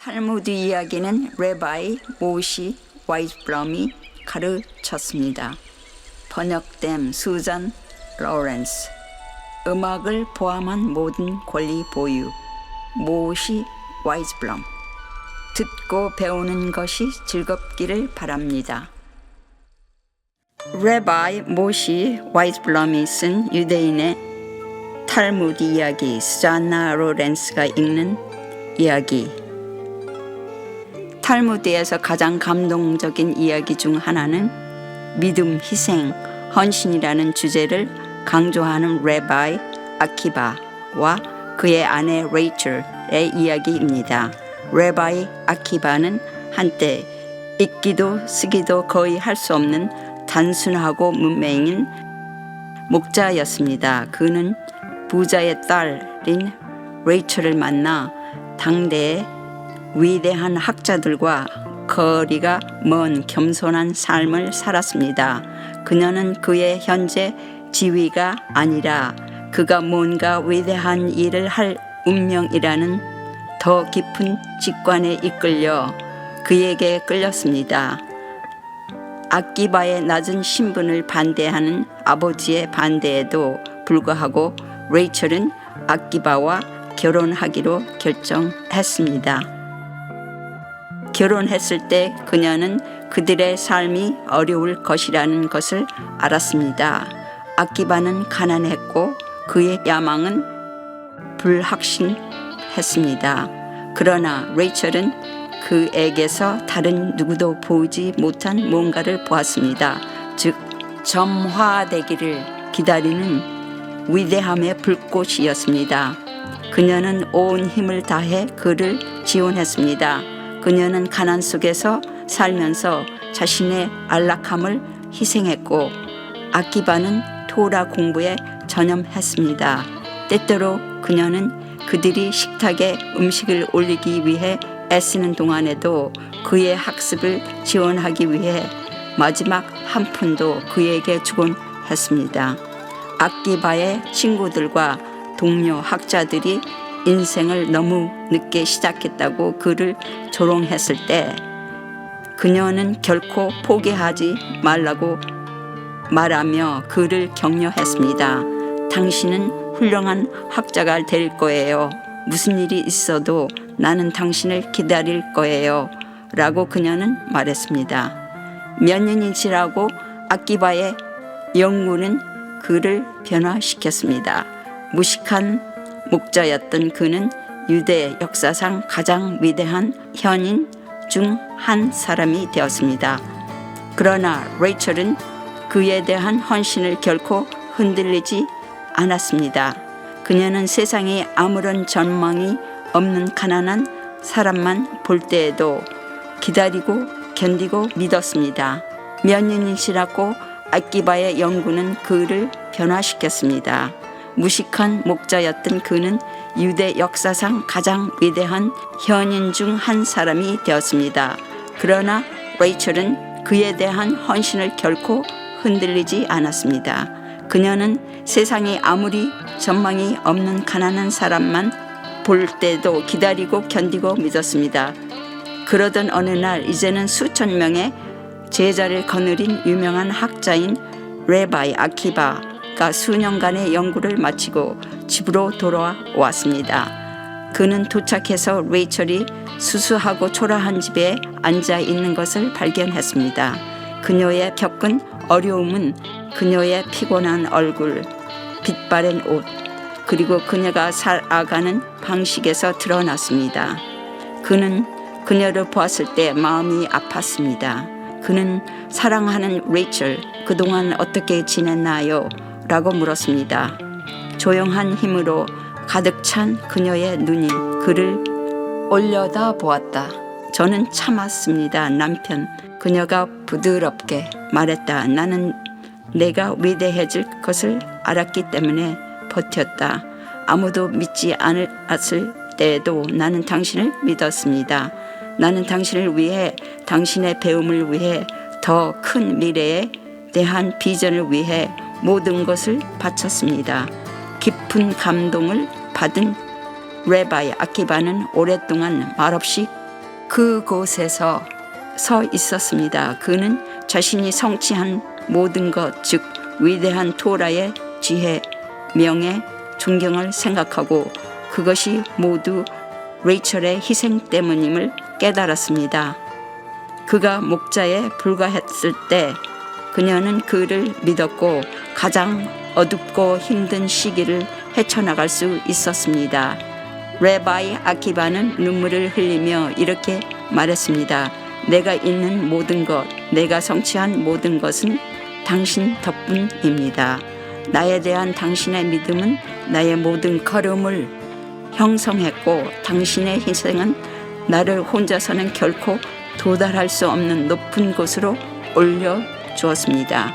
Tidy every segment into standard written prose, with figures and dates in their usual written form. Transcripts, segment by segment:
탈무드 이야기는 레바이 모시 와이즈블럼이 가르쳤습니다. 번역된 수잔 로렌스. 음악을 포함한 모든 권리 보유. 모시 와이즈블럼. 듣고 배우는 것이 즐겁기를 바랍니다. 레바이 모시 와이즈블럼이 쓴 유대인의 탈무드 이야기, 수잔나 로렌스가 읽는 이야기. 탈무드에서 가장 감동적인 이야기 중 하나는 믿음, 희생, 헌신이라는 주제를 강조하는 레바이 아키바와 그의 아내 레이첼의 이야기입니다. 레바이 아키바는 한때 읽기도 쓰기도 거의 할 수 없는 단순하고 문맹인 목자였습니다. 그는 부자의 딸인 레이첼을 만나 당대의 위대한 학자들과 거리가 먼 겸손한 삶을 살았습니다. 그녀는 그의 현재 지위가 아니라 그가 뭔가 위대한 일을 할 운명이라는 더 깊은 직관에 이끌려 그에게 끌렸습니다. 아키바의 낮은 신분을 반대하는 아버지의 반대에도 불구하고 레이첼은 아키바와 결혼하기로 결정했습니다. 결혼했을 때 그녀는 그들의 삶이 어려울 것이라는 것을 알았습니다. 아키바는 가난했고 그의 야망은 불확실했습니다. 그러나 레이첼은 그에게서 다른 누구도 보지 못한 뭔가를 보았습니다. 즉 점화되기를 기다리는 위대함의 불꽃이었습니다. 그녀는 온 힘을 다해 그를 지원했습니다. 그녀는 가난 속에서 살면서 자신의 안락함을 희생했고 아키바는 토라 공부에 전념했습니다. 때때로 그녀는 그들이 식탁에 음식을 올리기 위해 애쓰는 동안에도 그의 학습을 지원하기 위해 마지막 한 푼도 그에게 주곤 했습니다. 아키바의 친구들과 동료 학자들이 인생을 너무 늦게 시작했다고 그를 조롱했을 때 그녀는 결코 포기하지 말라고 말하며 그를 격려했습니다. 당신은 훌륭한 학자가 될 거예요. 무슨 일이 있어도 나는 당신을 기다릴 거예요. 라고 그녀는 말했습니다. 몇 년이 지나고 아키바의 연구는 그를 변화시켰습니다. 무식한 목자였던 그는 유대 역사상 가장 위대한 현인 중 한 사람이 되었습니다. 그러나 레이첼은 그에 대한 헌신을 결코 흔들리지 않았습니다. 그녀는 세상에 아무런 전망이 없는 가난한 사람만 볼 때에도 기다리고 견디고 믿었습니다. 몇 년이 지났고 아키바의 연구는 그를 변화시켰습니다. 무식한 목자였던 그는 유대 역사상 가장 위대한 현인 중 한 사람이 되었습니다. 그러나 레이첼은 그에 대한 헌신을 결코 흔들리지 않았습니다. 그녀는 세상에 아무리 전망이 없는 가난한 사람만 볼 때도 기다리고 견디고 믿었습니다. 그러던 어느 날 이제는 수천 명의 제자를 거느린 유명한 학자인 레바이 아키바가 수년간의 연구를 마치고 집으로 돌아왔습니다. 그는 도착해서 레이첼이 수수하고 초라한 집에 앉아 있는 것을 발견했습니다. 그녀의 겪은 어려움은 그녀의 피곤한 얼굴, 빛바랜 옷, 그리고 그녀가 살아가는 방식에서 드러났습니다. 그는 그녀를 보았을 때 마음이 아팠습니다. 그는 사랑하는 레이첼, 그동안 어떻게 지냈나요? 라고 물었습니다. 조용한 힘으로 가득 찬 그녀의 눈이 그를 올려다 보았다. 저는 참았습니다, 남편. 그녀가 부드럽게 말했다. 나는 내가 위대해질 것을 알았기 때문에 버텼다. 아무도 믿지 않았을 때에도 나는 당신을 믿었습니다. 나는 당신을 위해, 당신의 배움을 위해, 더 큰 미래에 대한 비전을 위해 모든 것을 바쳤습니다. 깊은 감동을 받은 레바이 아키바는 오랫동안 말없이 그곳에서 서 있었습니다. 그는 자신이 성취한 모든 것, 즉 위대한 토라의 지혜, 명예, 존경을 생각하고 그것이 모두 레이첼의 희생 때문임을 깨달았습니다. 그가 목자에 불과했을 때 그녀는 그를 믿었고 가장 어둡고 힘든 시기를 헤쳐나갈 수 있었습니다. 레바이 아키바는 눈물을 흘리며 이렇게 말했습니다. 내가 있는 모든 것, 내가 성취한 모든 것은 당신 덕분입니다. 나에 대한 당신의 믿음은 나의 모든 걸음을 형성했고 당신의 희생은 나를 혼자서는 결코 도달할 수 없는 높은 곳으로 올려주었습니다.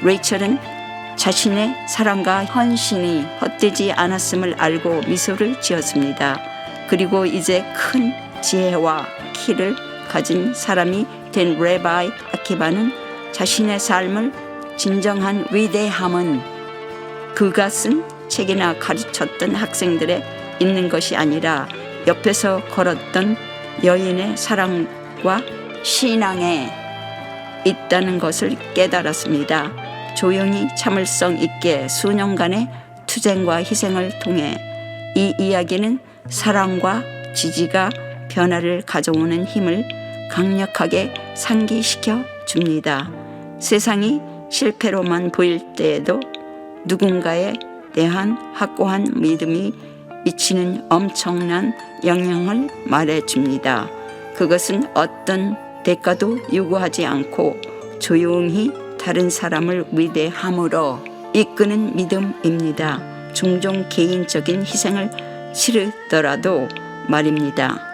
레이첼은 자신의 사랑과 헌신이 헛되지 않았음을 알고 미소를 지었습니다. 그리고 이제 큰 지혜와 키를 가진 사람이 된 레바이 아키바는 자신의 삶을 진정한 위대함은 그가 쓴 책이나 가르쳤던 학생들에 있는 것이 아니라 옆에서 걸었던 여인의 사랑과 신앙에 있다는 것을 깨달았습니다. 조용히 참을성 있게 수년간의 투쟁과 희생을 통해 이 이야기는 사랑과 지지가 변화를 가져오는 힘을 강력하게 상기시켜 줍니다. 세상이 실패로만 보일 때에도 누군가에 대한 확고한 믿음이 미치는 엄청난 영향을 말해줍니다. 그것은 어떤 대가도 요구하지 않고 조용히 다른 사람을 위대함으로 이끄는 믿음입니다. 종종 개인적인 희생을 치르더라도 말입니다.